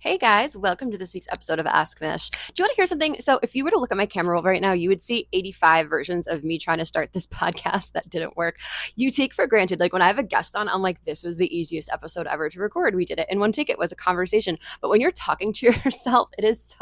Hey guys, welcome to this week's episode of Ask Mish. Do you want to hear something? So, if you were to look at my camera roll right now, you would see 85 versions of me trying to start this podcast that didn't work. You take for granted, like when I have a guest on, I'm like, this was the easiest episode ever to record. We did it in one take, it was a conversation. But when you're talking to yourself, it's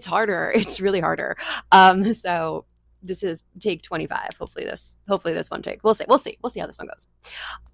harder. It's really harder. So this is take 25. Hopefully this one take. We'll see how this one goes.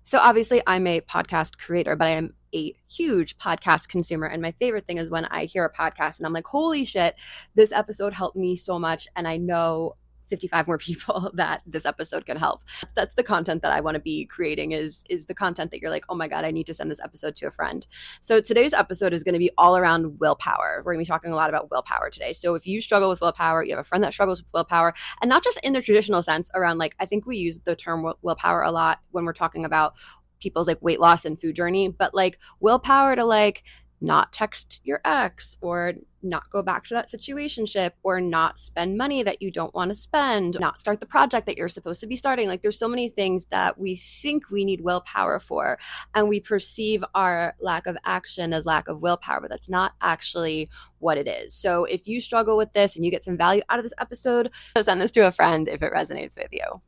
So obviously I'm a podcast creator, but I am a huge podcast consumer. And my favorite thing is when I hear a podcast and I'm like, holy shit, this episode helped me so much. And I know 55 more people that this episode can help. That's the content that I want to be creating is the content that you're like, oh my God, I need to send this episode to a friend. So today's episode is going to be all around willpower. We're going to be talking a lot about willpower today. So if you struggle with willpower, you have a friend that struggles with willpower, and not just in the traditional sense around like, I think we use the term willpower a lot when we're talking about people's like weight loss and food journey, but like willpower to like not text your ex or not go back to that situationship or not spend money that you don't want to spend, not start the project that you're supposed to be starting. Like there's so many things that we think we need willpower for, and we perceive our lack of action as lack of willpower, but that's not actually what it is. So if you struggle with this and you get some value out of this episode, send this to a friend if it resonates with you. All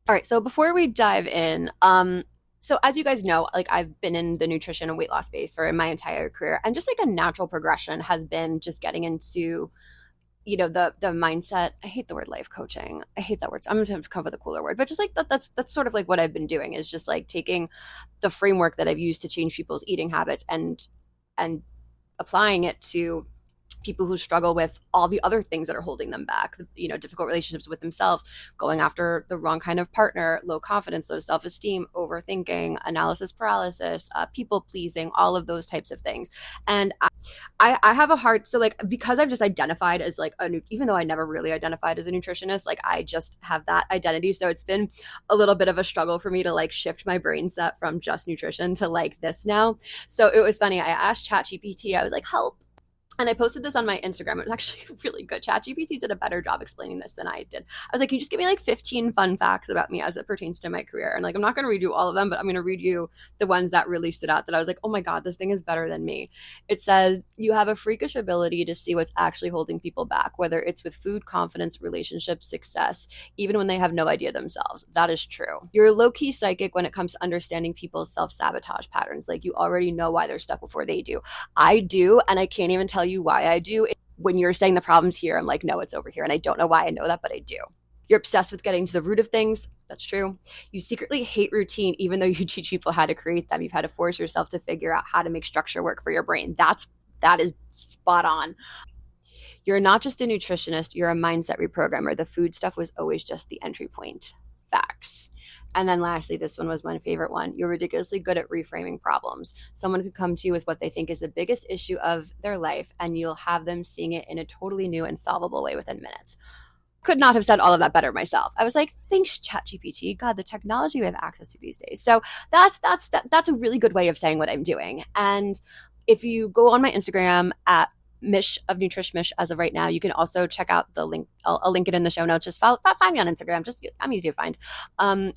right, so before we dive in, so as you guys know, like I've been in the nutrition and weight loss space for my entire career, and just like a natural progression has been just getting into, the mindset. I hate the word life coaching. I hate that word. So I'm going to have to come up with a cooler word, but just like that's sort of like what I've been doing is just like taking the framework that I've used to change people's eating habits and applying it to people who struggle with all the other things that are holding them back, difficult relationships with themselves, going after the wrong kind of partner, low confidence, low self-esteem, overthinking, analysis paralysis, people pleasing, all of those types of things. And I have a hard, so like, because I've just identified as like even though I never really identified as a nutritionist, like I just have that identity. So it's been a little bit of a struggle for me to like shift my brain set from just nutrition to like this now. So it was funny. I asked ChatGPT, I was like, help. And I posted this on my Instagram. It was actually really good. ChatGPT did a better job explaining this than I did. I was like, can you just give me like 15 fun facts about me as it pertains to my career? And like, I'm not going to read you all of them, but I'm going to read you the ones that really stood out that I was like, oh my God, this thing is better than me. It says, you have a freakish ability to see what's actually holding people back, whether it's with food, confidence, relationships, success, even when they have no idea themselves. That is true. You're low-key psychic when it comes to understanding people's self-sabotage patterns. Like you already know why they're stuck before they do. I do, and I can't even tell you why I do. When you're saying the problem's here, I'm like, no, it's over here. And I don't know why I know that, but I do. You're obsessed with getting to the root of things. That's true. You secretly hate routine, even though you teach people how to create them. You've had to force yourself to figure out how to make structure work for your brain. That is spot on. You're not just a nutritionist, you're a mindset reprogrammer. The food stuff was always just the entry point. Facts. And then lastly, this one was my favorite one. You're ridiculously good at reframing problems. Someone could come to you with what they think is the biggest issue of their life, and you'll have them seeing it in a totally new and solvable way within minutes. Could not have said all of that better myself. I was like, thanks, ChatGPT. God, the technology we have access to these days. So that's a really good way of saying what I'm doing. And if you go on my Instagram at Mish of Nutrish Mish as of right now, you can also check out the link. I'll link it in the show notes. Just find me on Instagram. I'm easy to find.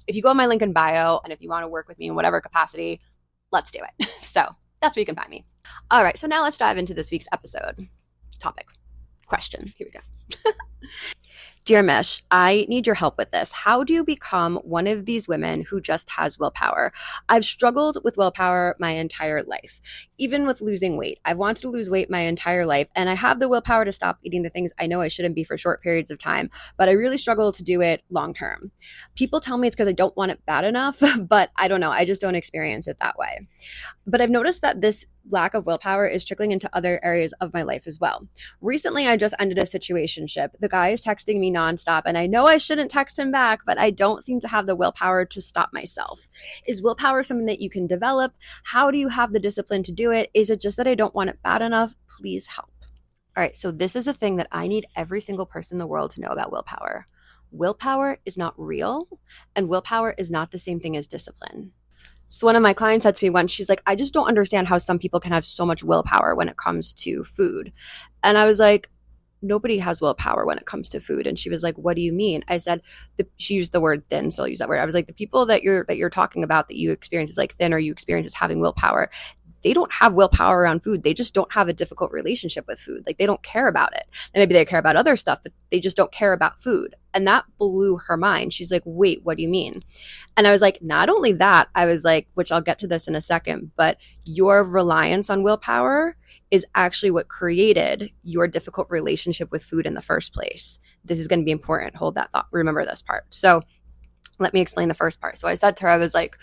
If you go on my link in bio, and if you want to work with me in whatever capacity, let's do it. So that's where you can find me. All right. So now let's dive into this week's episode topic. Question. Here we go. Dear Mish, I need your help with this. How do you become one of these women who just has willpower? I've struggled with willpower my entire life, even with losing weight. I've wanted to lose weight my entire life, and I have the willpower to stop eating the things I know I shouldn't be for short periods of time, but I really struggle to do it long term. People tell me it's because I don't want it bad enough, but I don't know. I just don't experience it that way. But I've noticed that this lack of willpower is trickling into other areas of my life as well. Recently, I just ended a situationship. The guy is texting me nonstop, and I know I shouldn't text him back, but I don't seem to have the willpower to stop myself. Is willpower something that you can develop? How do you have the discipline to do it? Is it just that I don't want it bad enough? Please help. All right, so this is a thing that I need every single person in the world to know about willpower. Willpower is not real, and willpower is not the same thing as discipline. So one of my clients said to me once, she's like, I just don't understand how some people can have so much willpower when it comes to food. And I was like, nobody has willpower when it comes to food. And she was like, what do you mean? I said, she used the word thin, so I'll use that word. I was like, the people that you're talking about that you experience as like thin or you experience as having willpower, they don't have willpower around food. They just don't have a difficult relationship with food. Like they don't care about it. And maybe they care about other stuff, but they just don't care about food. And that blew her mind. She's like, wait, what do you mean? And I was like, not only that, I was like, which I'll get to this in a second, but your reliance on willpower is actually what created your difficult relationship with food in the first place. This is going to be important. Hold that thought. Remember this part. So let me explain the first part. So I said to her, I was like,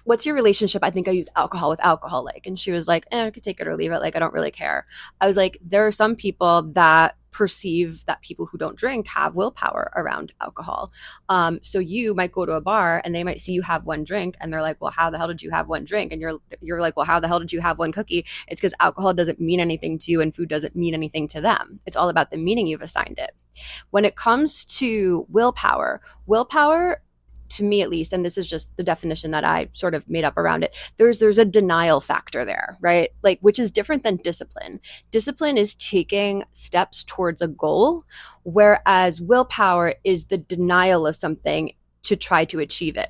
what's your relationship? I think I used alcohol with alcohol like. And she was like, I could take it or leave it. Like, I don't really care. I was like, there are some people that perceive that people who don't drink have willpower around alcohol. So you might go to a bar and they might see you have one drink and they're like, well, how the hell did you have one drink? And you're like, well, how the hell did you have one cookie? It's because alcohol doesn't mean anything to you and food doesn't mean anything to them. It's all about the meaning you've assigned it. When it comes to willpower, to me at least, and this is just the definition that I sort of made up around it, there's a denial factor there, right? Like, which is different than discipline. Discipline is taking steps towards a goal, whereas willpower is the denial of something to try to achieve it.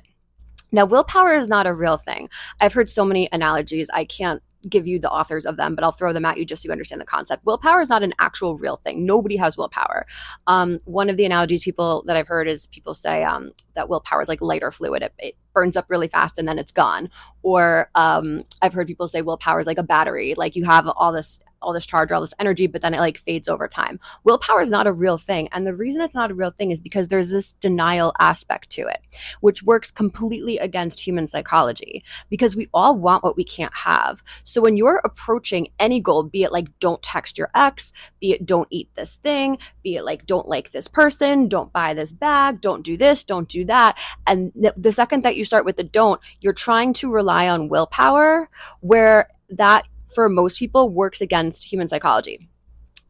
Now, willpower is not a real thing. I've heard so many analogies. I can't give you the authors of them, but I'll throw them at you just so you understand the concept. Willpower is not an actual real thing. Nobody has willpower. One of the analogies that I've heard is people say that willpower is like lighter fluid. It burns up really fast and then it's gone. Or I've heard people say willpower is like a battery. Like you have all this charge or all this energy, but then it like fades over time. Willpower is not a real thing. And the reason it's not a real thing is because there's this denial aspect to it, which works completely against human psychology because we all want what we can't have. So when you're approaching any goal, be it like don't text your ex, be it don't eat this thing, be it like don't like this person, don't buy this bag, don't do this, don't do that. And the second that you start with the don't, you're trying to rely on willpower, where that for most people works against human psychology.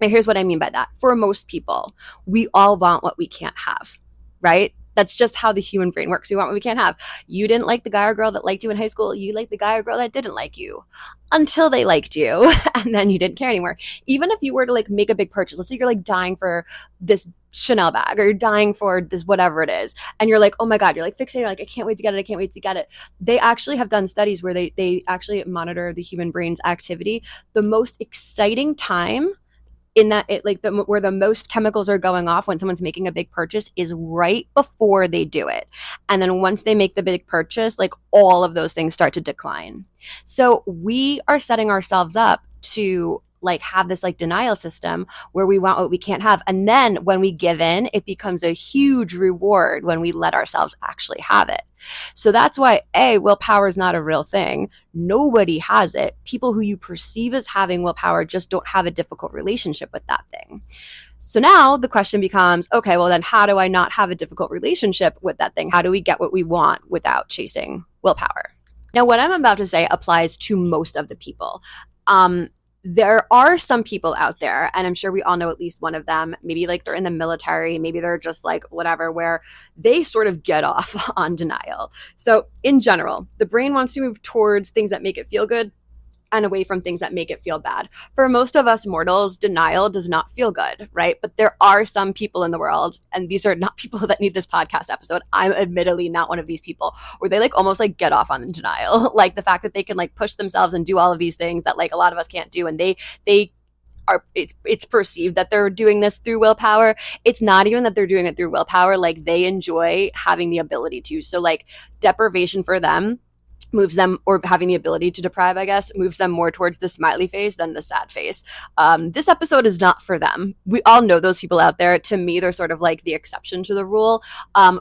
And here's what I mean by that. For most people, we all want what we can't have, right? That's just how the human brain works. We want what we can't have. You didn't like the guy or girl that liked you in high school. You liked the guy or girl that didn't like you until they liked you. And then you didn't care anymore. Even if you were to like make a big purchase, let's say you're like dying for this Chanel bag or you're dying for this whatever it is. And you're like, oh my God, you're like fixated. Like, I can't wait to get it. I can't wait to get it. They actually have done studies where they actually monitor the human brain's activity. The most exciting time in that where the most chemicals are going off when someone's making a big purchase is right before they do it. And then once they make the big purchase, like all of those things start to decline. So we are setting ourselves up to like have this like denial system where we want what we can't have. And then when we give in, it becomes a huge reward when we let ourselves actually have it. So that's why willpower is not a real thing. Nobody has it. People who you perceive as having willpower just don't have a difficult relationship with that thing. So now the question becomes, okay, well then how do I not have a difficult relationship with that thing? How do we get what we want without chasing willpower? Now, what I'm about to say applies to most of the people. There are some people out there, and I'm sure we all know at least one of them, maybe like they're in the military, maybe they're just like whatever, where they sort of get off on denial. So in general, the brain wants to move towards things that make it feel good and away from things that make it feel bad. For most of us mortals, denial does not feel good, right? But there are some people in the world, and these are not people that need this podcast episode. I'm admittedly not one of these people, where they like almost like get off on denial. Like the fact that they can like push themselves and do all of these things that like a lot of us can't do. And they are, it's perceived that they're doing this through willpower. It's not even that they're doing it through willpower. Like they enjoy having the ability to. So like deprivation for them moves them, or having the ability to deprive, I guess, moves them more towards the smiley face than the sad face. This episode is not for them. We all know those people out there. To me, they're sort of like the exception to the rule.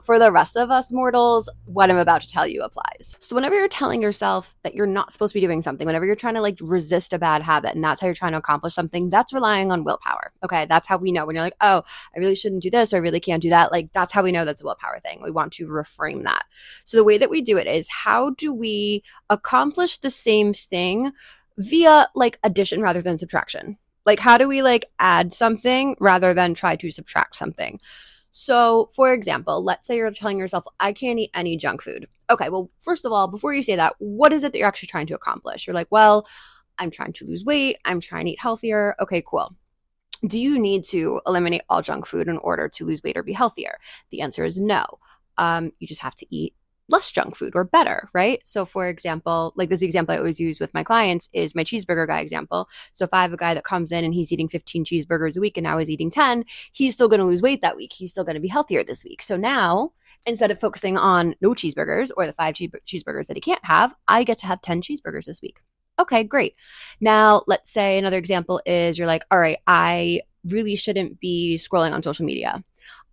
For the rest of us mortals, what I'm about to tell you applies. So whenever you're telling yourself that you're not supposed to be doing something, whenever you're trying to like resist a bad habit, and that's how you're trying to accomplish something, that's relying on willpower. Okay, that's how we know when you're like, oh, I really shouldn't do this, or I really can't do that. Like that's how we know that's a willpower thing. We want to reframe that. So the way that we do it is, how do we accomplish the same thing via like addition rather than subtraction? Like how do we like add something rather than try to subtract something? So for example, let's say you're telling yourself, I can't eat any junk food. Okay, well, first of all, before you say that, what is it that you're actually trying to accomplish? You're like, well, I'm trying to lose weight. I'm trying to eat healthier. Okay, cool. Do you need to eliminate all junk food in order to lose weight or be healthier? The answer is no. You just have to eat less junk food or better, right? So for example, like this example I always use with my clients is my cheeseburger guy example. So if I have a guy that comes in and he's eating 15 cheeseburgers a week and now he's eating 10, he's still going to lose weight that week. He's still going to be healthier this week. So now instead of focusing on no cheeseburgers or the five cheeseburgers that he can't have, I get to have 10 cheeseburgers this week. Okay, great. Now, let's say another example is you're like, all right, I really shouldn't be scrolling on social media.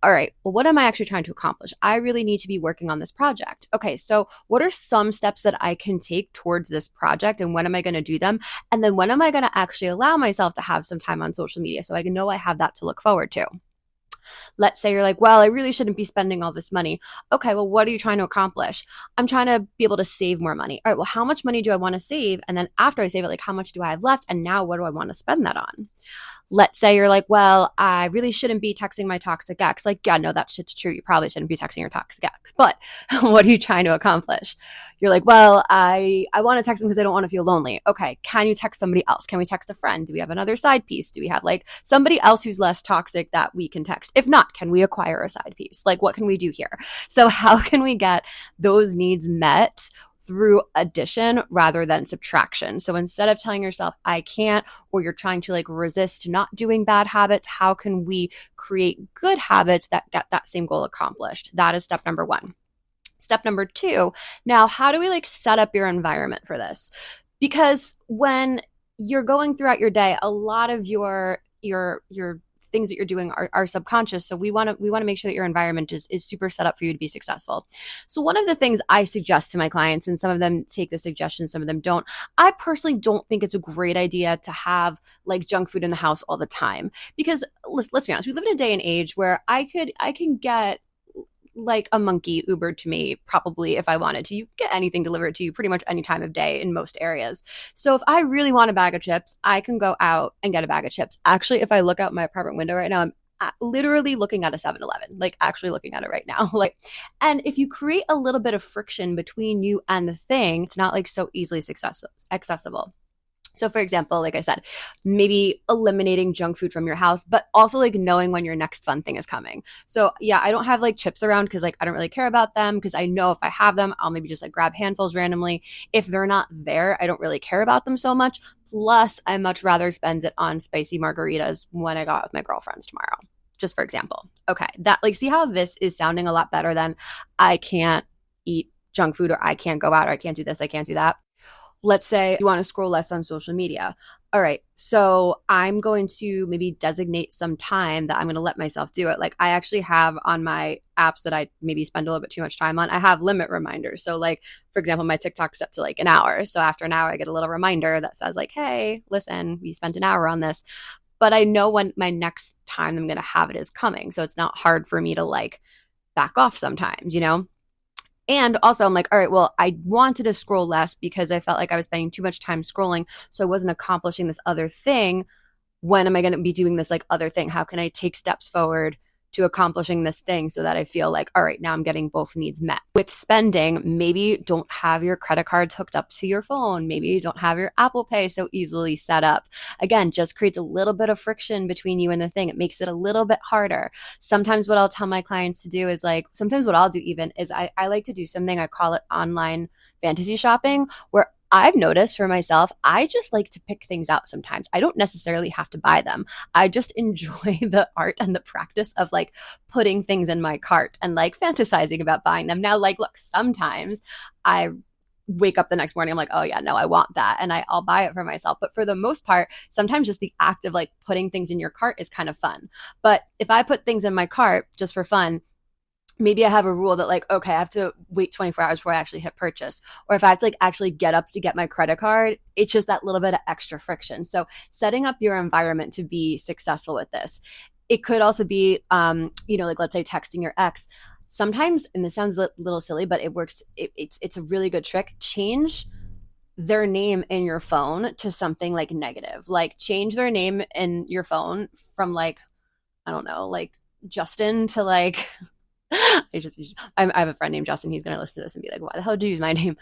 All right, well, what am I actually trying to accomplish? I really need to be working on this project. Okay, so what are some steps that I can take towards this project and when am I going to do them? And then when am I going to actually allow myself to have some time on social media so I can know I have that to look forward to? Let's say you're like, well, I really shouldn't be spending all this money. Okay, well, what are you trying to accomplish? I'm trying to be able to save more money. All right, well, how much money do I want to save? And then after I save it, like, how much do I have left? And now what do I want to spend that on? Let's say you're like, well, I really shouldn't be texting my toxic ex. Like, yeah, no, that shit's true. You probably shouldn't be texting your toxic ex. But what are you trying to accomplish? You're like, well, I want to text them because I don't want to feel lonely. Okay, can you text somebody else? Can we text a friend? Do we have another side piece? Do we have like somebody else who's less toxic that we can text? If not, can we acquire a side piece? Like, what can we do here? So how can we get those needs met through addition rather than subtraction? So instead of telling yourself, I can't, or you're trying to like resist not doing bad habits, how can we create good habits that get that same goal accomplished? That is step number one. Step number two, now how do we like set up your environment for this? Because when you're going throughout your day, a lot of your things that you're doing are subconscious. So we want to make sure that your environment is super set up for you to be successful. So one of the things I suggest to my clients, and some of them take the suggestion, some of them don't. I personally don't think it's a great idea to have like junk food in the house all the time, because let's be honest, we live in a day and age where I can get like a monkey Ubered to me probably if I wanted to. You can get anything delivered to you pretty much any time of day in most areas. So if I really want a bag of chips, I can go out and get a bag of chips. Actually, if I look out my apartment window right now, I'm literally looking at a 7-Eleven, like actually looking at it right now. Like, and if you create a little bit of friction between you and the thing, it's not like so easily accessible. So for example, like I said, maybe eliminating junk food from your house, but also like knowing when your next fun thing is coming. So yeah, I don't have like chips around because like I don't really care about them, because I know if I have them, I'll maybe just like grab handfuls randomly. If they're not there, I don't really care about them so much. Plus, I much rather spend it on spicy margaritas when I go out with my girlfriends tomorrow. Just for example. Okay, that like, see how this is sounding a lot better than I can't eat junk food, or I can't go out, or I can't do this, I can't do that. Let's say you want to scroll less on social media. All right, so I'm going to maybe designate some time that I'm going to let myself do it. Like I actually have on my apps that I maybe spend a little bit too much time on, I have limit reminders. So like, for example, my TikTok's set to like an hour. So after an hour, I get a little reminder that says like, hey, listen, you spent an hour on this. But I know when my next time I'm going to have it is coming. So it's not hard for me to like back off sometimes, you know? And also I'm like, all right, well, I wanted to scroll less because I felt like I was spending too much time scrolling. So I wasn't accomplishing this other thing. When am I going to be doing this like other thing? How can I take steps forward to accomplishing this thing so that I feel like, all right, now I'm getting both needs met? With spending, maybe don't have your credit cards hooked up to your phone. Maybe you don't have your Apple Pay so easily set up. Again, just creates a little bit of friction between you and the thing. It makes it a little bit harder. Sometimes what I'll tell my clients to do is like, sometimes what I'll do even is I like to do something, I call it online fantasy shopping, where I've noticed for myself, I just like to pick things out sometimes. I don't necessarily have to buy them. I just enjoy the art and the practice of like putting things in my cart and like fantasizing about buying them. Now, like, look, sometimes I wake up the next morning, I'm like, oh yeah, no, I want that. And I'll buy it for myself. But for the most part, sometimes just the act of like putting things in your cart is kind of fun. But if I put things in my cart just for fun, maybe I have a rule that like, okay, I have to wait 24 hours before I actually hit purchase. Or if I have to like actually get up to get my credit card, it's just that little bit of extra friction. So setting up your environment to be successful with this. It could also be, like let's say texting your ex. Sometimes, and this sounds a little silly, but it works. It's a really good trick. Change their name in your phone to something like negative. Like change their name in your phone from like, I don't know, like Justin to like I have a friend named Justin. He's going to listen to this and be like, why the hell did you use my name?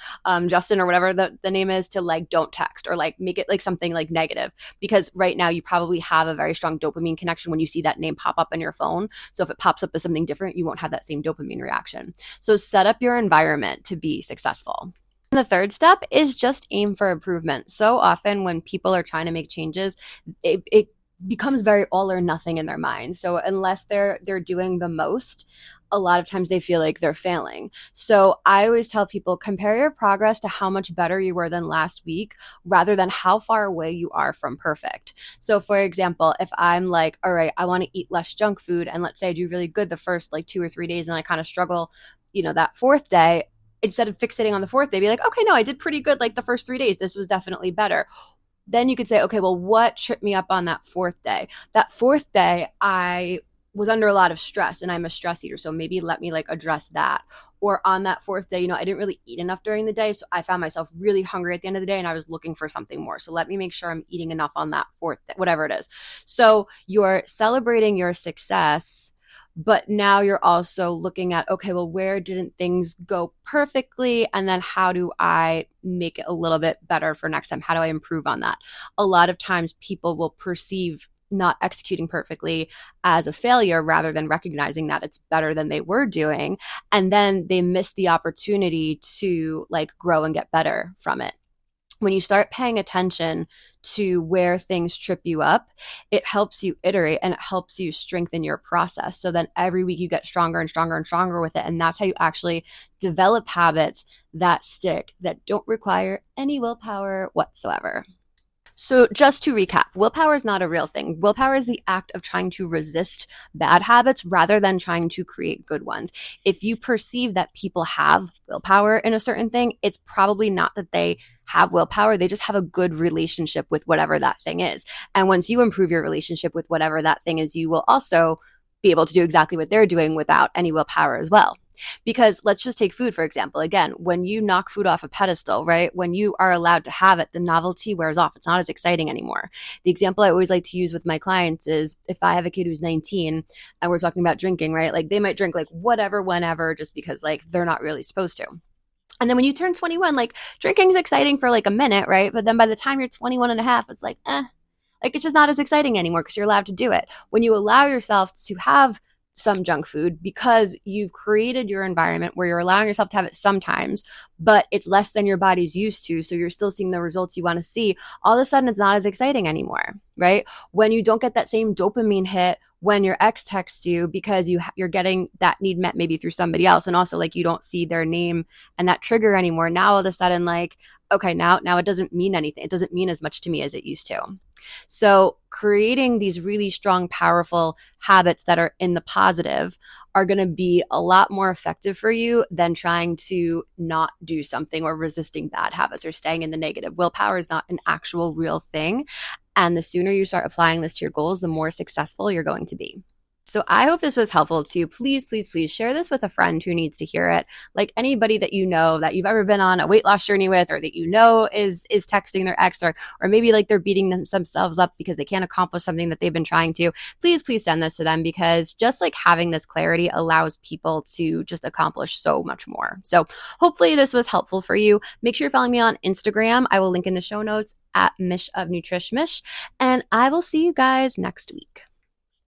Justin or whatever the name is, to like, don't text or like make it like something like negative, because right now you probably have a very strong dopamine connection when you see that name pop up on your phone. So if it pops up as something different, you won't have that same dopamine reaction. So set up your environment to be successful. And the third step is just aim for improvement. So often when people are trying to make changes, it becomes very all or nothing in their mind. So unless they're doing the most, a lot of times they feel like they're failing. So I always tell people, compare your progress to how much better you were than last week rather than how far away you are from perfect. So for example, if I'm like, all right, I want to eat less junk food, and let's say I do really good the first like 2 or 3 days and I kind of struggle, that fourth day, instead of fixating on the fourth day, be like, okay, no, I did pretty good like the first 3 days. This was definitely better. Then you could say, okay, well, what tripped me up on that fourth day? That fourth day, I was under a lot of stress and I'm a stress eater. So maybe let me like address that. Or on that fourth day, I didn't really eat enough during the day. So I found myself really hungry at the end of the day and I was looking for something more. So let me make sure I'm eating enough on that fourth day, whatever it is. So you're celebrating your success, but now you're also looking at, okay, well, where didn't things go perfectly? And then how do I make it a little bit better for next time? How do I improve on that? A lot of times people will perceive not executing perfectly as a failure rather than recognizing that it's better than they were doing. And then they miss the opportunity to like grow and get better from it. When you start paying attention to where things trip you up, it helps you iterate and it helps you strengthen your process. So then every week you get stronger and stronger and stronger with it. And that's how you actually develop habits that stick, that don't require any willpower whatsoever. So, just to recap, willpower is not a real thing. Willpower is the act of trying to resist bad habits rather than trying to create good ones. If you perceive that people have willpower in a certain thing, it's probably not that they have willpower. They just have a good relationship with whatever that thing is. And once you improve your relationship with whatever that thing is, you will also be able to do exactly what they're doing without any willpower as well. Because let's just take food, for example. Again, when you knock food off a pedestal, right? When you are allowed to have it, the novelty wears off. It's not as exciting anymore. The example I always like to use with my clients is if I have a kid who's 19 and we're talking about drinking, right? Like they might drink like whatever, whenever, just because like they're not really supposed to. And then when you turn 21, like drinking is exciting for like a minute, right? But then by the time you're 21 and a half, it's like, like it's just not as exciting anymore because you're allowed to do it. When you allow yourself to have some junk food because you've created your environment where you're allowing yourself to have it sometimes, but it's less than your body's used to. So you're still seeing the results you want to see. All of a sudden, it's not as exciting anymore, right? When you don't get that same dopamine hit when your ex texts you because you're getting that need met maybe through somebody else. And also like you don't see their name and that trigger anymore. Now all of a sudden, like, okay, now it doesn't mean anything. It doesn't mean as much to me as it used to. So creating these really strong, powerful habits that are in the positive are going to be a lot more effective for you than trying to not do something or resisting bad habits or staying in the negative. Willpower is not an actual real thing. And the sooner you start applying this to your goals, the more successful you're going to be. So I hope this was helpful to you. Please, please, please share this with a friend who needs to hear it. Like anybody that you know that you've ever been on a weight loss journey with, or that you know is texting their ex, or maybe like they're beating themselves up because they can't accomplish something that they've been trying to. Please, please send this to them, because just like having this clarity allows people to just accomplish so much more. So hopefully this was helpful for you. Make sure you're following me on Instagram. I will link in the show notes at Mish of Nutrishmish, and I will see you guys next week.